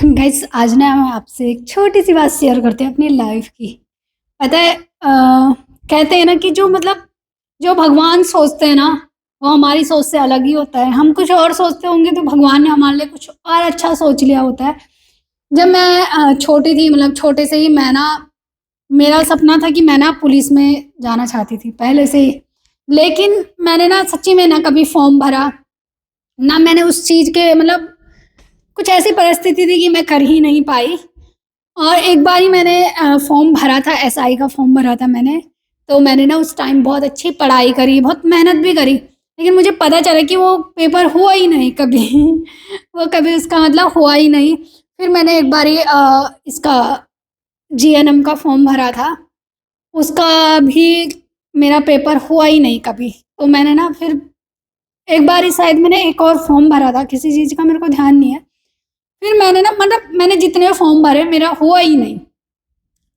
Guys आज ना मैं आपसे एक छोटी सी बात शेयर करते हैं अपनी लाइफ की। पता है कहते हैं ना कि जो भगवान सोचते हैं ना वो हमारी सोच से अलग ही होता है। हम कुछ और सोचते होंगे तो भगवान ने हमारे लिए कुछ और अच्छा सोच लिया होता है। जब मैं छोटी थी, मतलब छोटे से ही मैं ना, मेरा सपना था कि मैं ना पुलिस में जाना चाहती थी पहले से ही। लेकिन मैंने ना सच्ची में ना कभी फॉर्म भरा, ना मैंने उस चीज़ के कुछ ऐसी परिस्थिति थी कि मैं कर ही नहीं पाई। और एक बार ही मैंने फॉर्म भरा था, एसआई का फॉर्म भरा था मैंने। तो मैंने ना उस टाइम बहुत अच्छी पढ़ाई करी, बहुत मेहनत भी करी, लेकिन मुझे पता चला कि वो पेपर हुआ ही नहीं कभी। वो कभी उसका मतलब हुआ ही नहीं। फिर मैंने एक बारी इसका जीएनएम का फॉर्म भरा था, उसका भी मेरा पेपर हुआ ही नहीं कभी। तो मैंने ना फिर एक बार ही शायद मैंने एक और फॉर्म भरा था, किसी चीज़ का मेरे को ध्यान नहीं है। फिर मैंने ना मैंने जितने फॉर्म भरे मेरा हुआ ही नहीं।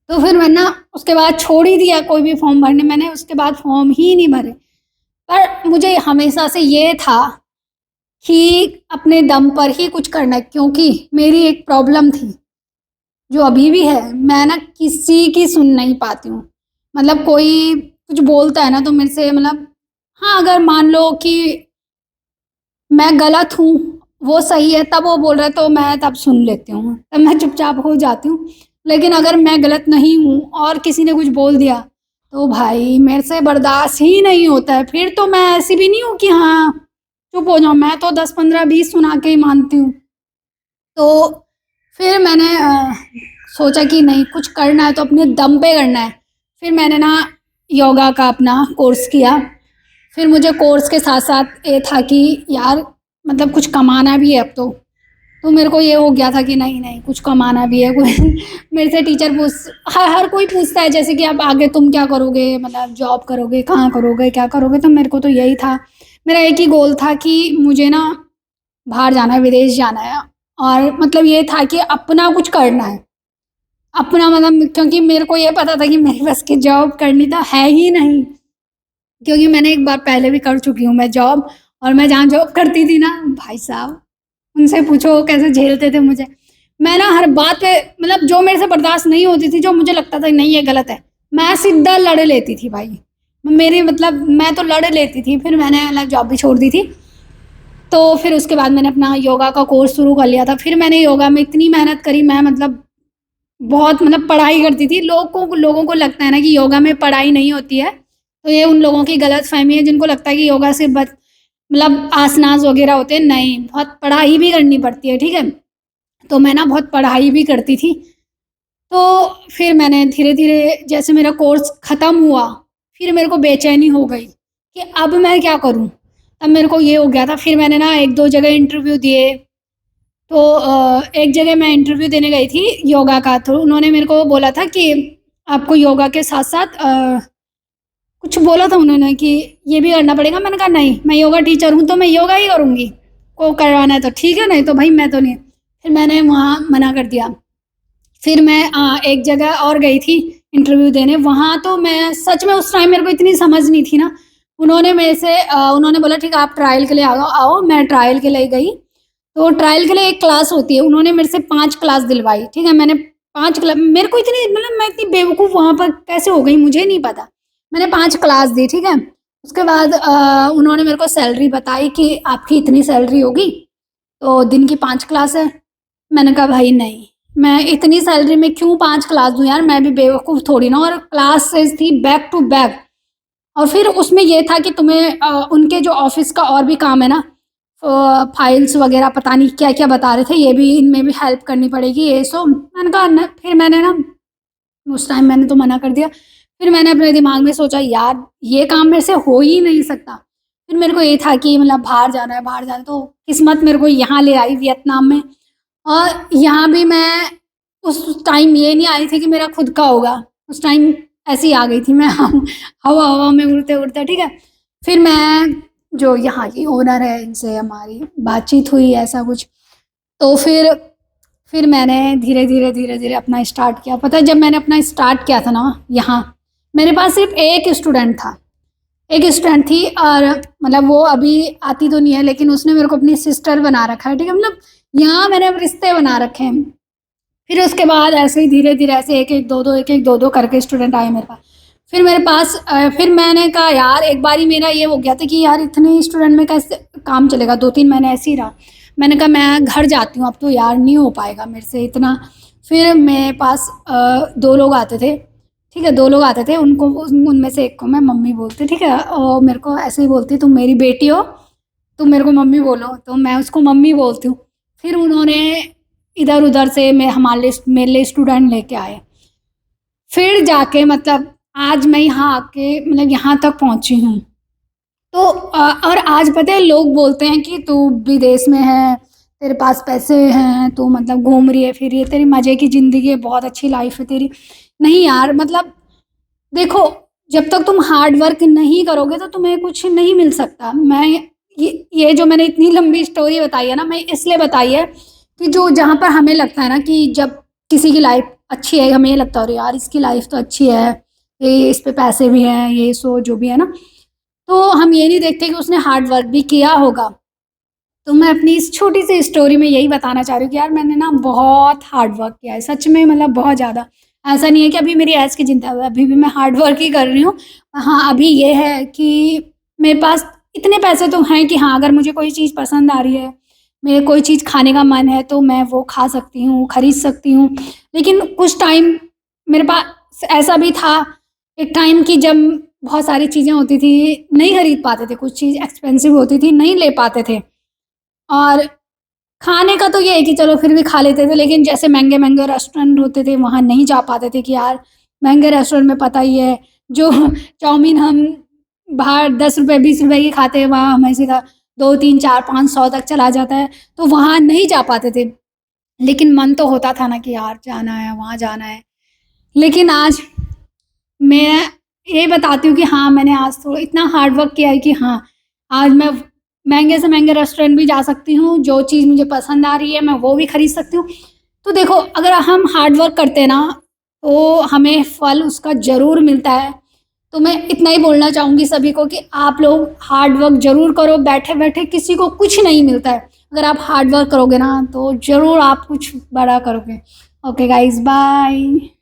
तो फिर मैंने ना उसके बाद छोड़ ही दिया कोई भी फॉर्म भरने, मैंने उसके बाद फॉर्म ही नहीं भरे। पर मुझे हमेशा से ये था कि अपने दम पर ही कुछ करना है, क्योंकि मेरी एक प्रॉब्लम थी जो अभी भी है। मैं ना किसी की सुन नहीं पाती हूँ। मतलब कोई कुछ बोलता है ना तो मेरे से हाँ, अगर मान लो कि मैं गलत हूँ, वो सही है, तब वो बोल रहा है तो मैं तब सुन लेती हूँ, तब मैं चुपचाप हो जाती हूँ। लेकिन अगर मैं गलत नहीं हूँ और किसी ने कुछ बोल दिया तो भाई मेरे से बर्दाश्त ही नहीं होता है। फिर तो मैं ऐसी भी नहीं हूँ कि हाँ चुप हो जाऊँ, मैं तो 10 15 20 सुना के ही मानती हूँ। तो फिर मैंने सोचा कि नहीं, कुछ करना है तो अपने दम पे करना है। फिर मैंने ना योगा का अपना कोर्स किया। फिर मुझे कोर्स के साथ-साथ ये था कि यार कुछ कमाना भी है अब तो। तो मेरे को ये हो गया था कि नहीं-नहीं कुछ कमाना भी है। कोई मेरे से टीचर हर कोई पूछता है जैसे कि अब आगे तुम क्या करोगे? मतलब जॉब करोगे, कहाँ करोगे, क्या करोगे? तो मेरे को तो यही था। मेरा एक ही गोल था कि मुझे ना बाहर जाना है, विदेश जाना है। और ये था कि अपना कुछ करना है। अपना क्योंकि मेरे को ये पता था कि मेरे बस की जॉब करनी तो है ही नहीं। क्योंकि मैंने एक बार पहले भी कर चुकी हूँ मैं जॉब। और मैं जहाँ जॉब करती थी ना, भाई साहब उनसे पूछो वो कैसे झेलते थे मुझे। मैं ना हर बात पे जो मेरे से बर्दाश्त नहीं होती थी, जो मुझे लगता था नहीं ये गलत है, मैं सीधा लड़ लेती थी भाई। मेरी मैं तो लड़ लेती थी। फिर मैंने जॉब भी छोड़ दी थी। तो फिर उसके बाद मैंने अपना योगा का कोर्स शुरू कर लिया था। फिर मैंने योगा में इतनी मेहनत करी, मैं बहुत पढ़ाई करती थी। लोगों को लगता है ना कि योगा में पढ़ाई नहीं होती है, तो ये उन लोगों की गलतफ़हमी है जिनको लगता है कि योगा सिर्फ़ बस आसनास वग़ैरह होते हैं। नहीं, बहुत पढ़ाई भी करनी पड़ती है, ठीक है? तो मैं ना बहुत पढ़ाई भी करती थी। तो फिर मैंने धीरे-धीरे जैसे मेरा कोर्स ख़त्म हुआ, फिर मेरे को बेचैनी हो गई कि अब मैं क्या करूँ? तब मेरे को ये हो गया था। फिर मैंने ना 1-2 जगह इंटरव्यू दिए। तो एक जगह मैं इंटरव्यू देने गई थी योगा का, तो उन्होंने मेरे को बोला था कि आपको योगा के साथ-साथ कुछ बोला था उन्होंने कि ये भी करना पड़ेगा। मैंने कहा नहीं, मैं योगा टीचर हूँ तो मैं योगा ही करूँगी। को करवाना है तो ठीक है, नहीं तो भाई मैं तो नहीं। फिर मैंने वहाँ मना कर दिया। फिर मैं एक जगह और गई थी इंटरव्यू देने, वहाँ तो मैं सच में उस टाइम मेरे को इतनी समझ नहीं थी ना। उन्होंने मेरे से उन्होंने बोला ठीक है आप ट्रायल के लिए आओ। मैं ट्रायल के लिए गई। तो ट्रायल के लिए एक क्लास होती है, उन्होंने मेरे से 5 क्लास दिलवाई, ठीक है? मैंने 5 क्ला मेरे को इतनी मैं इतनी बेवकूफ़ वहाँ पर कैसे हो गई मुझे नहीं पता। मैंने 5 क्लास दी, ठीक है? उसके बाद उन्होंने मेरे को सैलरी बताई कि आपकी इतनी सैलरी होगी, तो दिन की 5 क्लास है। मैंने कहा भाई नहीं, मैं इतनी सैलरी में क्यों 5 क्लास दूँ यार, मैं भी बेवकूफ़ थोड़ी ना। और क्लासेस थी बैक टू बैक। और फिर उसमें ये था कि तुम्हें उनके जो ऑफ़िस का और भी काम है ना, फाइल्स वगैरह पता नहीं क्या-क्या बता रहे थे, ये भी इनमें भी हेल्प करनी पड़ेगी ये सो। मैंने कहा न फिर मैंने ना उस टाइम मैंने तो मना कर दिया। फिर मैंने अपने दिमाग में सोचा यार ये काम मेरे से हो ही नहीं सकता। फिर मेरे को ये था कि बाहर जाना है, बाहर जाना है, तो किस्मत मेरे को यहाँ ले आई वियतनाम में। और यहाँ भी मैं उस टाइम ये नहीं आई थी कि मेरा खुद का होगा। उस टाइम ऐसे ही आ गई थी मैं हवा-हवा में उड़ते-उड़ते, ठीक है? फिर मैं जो यहाँ की ओनर है इनसे हमारी बातचीत हुई ऐसा कुछ। तो फिर मैंने धीरे-धीरे, धीरे-धीरे अपना स्टार्ट किया। पता है जब मैंने अपना स्टार्ट किया था ना यहाँ, मेरे पास सिर्फ़ 1 स्टूडेंट था। 1 स्टूडेंट थी और वो अभी आती तो नहीं है, लेकिन उसने मेरे को अपनी सिस्टर बना रखा है, ठीक है? यहाँ मैंने अब रिश्ते बना रखे हैं। फिर उसके बाद ऐसे ही धीरे-धीरे ऐसे 1-1, 2-2, 1-1, 2-2 करके स्टूडेंट आए मेरे पास। फिर मेरे पास फिर मैंने कहा यार एक बारी मेरा ये हो गया था कि यार इतने स्टूडेंट में कैसे काम चलेगा, 2-3 महीने ऐसे ही रहा। मैंने कहा मैं घर जाती हूँ, अब तो यार नहीं हो पाएगा मेरे से इतना। फिर मेरे पास 2 लोग आते थे, ठीक है? 2 लोग आते थे, उनको उनमें से एक को मैं मम्मी बोलती, ठीक है? और मेरे को ऐसे ही बोलती, तुम मेरी बेटी हो, तुम मेरे को मम्मी बोलो, तो मैं उसको मम्मी बोलती हूँ। फिर उन्होंने इधर-उधर से मेरे लिए स्टूडेंट लेके आए। फिर जाके मतलब आज मैं यहाँ आके मतलब यहाँ तक पहुँची हूँ। तो और आज पता है लोग बोलते हैं कि तू विदेश में है, तेरे पास पैसे हैं, तू मतलब घूम रही है, फिर रही है, तेरी मज़े की ज़िंदगी है, बहुत अच्छी लाइफ़ है तेरी। नहीं यार मतलब देखो, जब तक तुम हार्ड वर्क नहीं करोगे तो तुम्हें कुछ नहीं मिल सकता। मैं ये जो मैंने इतनी लंबी स्टोरी बताई है ना, मैं इसलिए बताई है कि जो जहाँ पर हमें लगता है ना कि जब किसी की लाइफ़ अच्छी है, हमें ये लगता है अरे यार इसकी लाइफ़ तो अच्छी है, ये इस पे पैसे भी हैं, ये सो जो भी है ना, तो हम ये नहीं देखते कि उसने हार्ड वर्क भी किया होगा। तो मैं अपनी इस छोटी-सी स्टोरी में यही बताना चाह रही हूँ कि यार मैंने ना बहुत हार्ड वर्क किया है, सच में मतलब बहुत ज़्यादा। ऐसा नहीं है कि अभी मेरी ऐश की चिंता है, अभी भी मैं हार्ड वर्क ही कर रही हूँ। हाँ, अभी ये है कि मेरे पास इतने पैसे तो हैं कि हाँ, अगर मुझे कोई चीज़ पसंद आ रही है, मेरे कोई चीज़ खाने का मन है तो मैं वो खा सकती हूँ, खरीद सकती हूँ। लेकिन कुछ टाइम मेरे पास ऐसा भी था, एक टाइम कि जब बहुत सारी चीज़ें होती थी, नहीं खरीद पाते थे, कुछ चीज़ एक्सपेंसिव होती थी, नहीं ले पाते थे। और खाने का तो ये है कि चलो फिर भी खा लेते थे, लेकिन जैसे महँगे-महँगे रेस्टोरेंट होते थे, वहाँ नहीं जा पाते थे कि यार महँगे रेस्टोरेंट में पता ही है, जो चाउमीन हम बाहर ₹10 ₹20 की खाते हैं, वहाँ हमें सीधा 2, 3, 4, 500 तक चला जाता है, तो वहाँ नहीं जा पाते थे। लेकिन मन तो होता था ना कि यार जाना है, वहाँ जाना है। लेकिन आज मैं ये बताती हूँ कि हाँ, मैंने आज तो इतना हार्ड वर्क किया है कि हाँ, आज मैं महँगे से महँगे रेस्टोरेंट भी जा सकती हूँ, जो चीज़ मुझे पसंद आ रही है, मैं वो भी खरीद सकती हूँ। तो देखो, अगर हम हार्ड वर्क करते हैं ना, तो हमें फल उसका ज़रूर मिलता है। तो मैं इतना ही बोलना चाहूँगी सभी को कि आप लोग हार्ड वर्क ज़रूर करो, बैठे-बैठे किसी को कुछ नहीं मिलता है। अगर आप हार्ड वर्क करोगे ना, तो ज़रूर आप कुछ बड़ा करोगे। Okay guys, bye.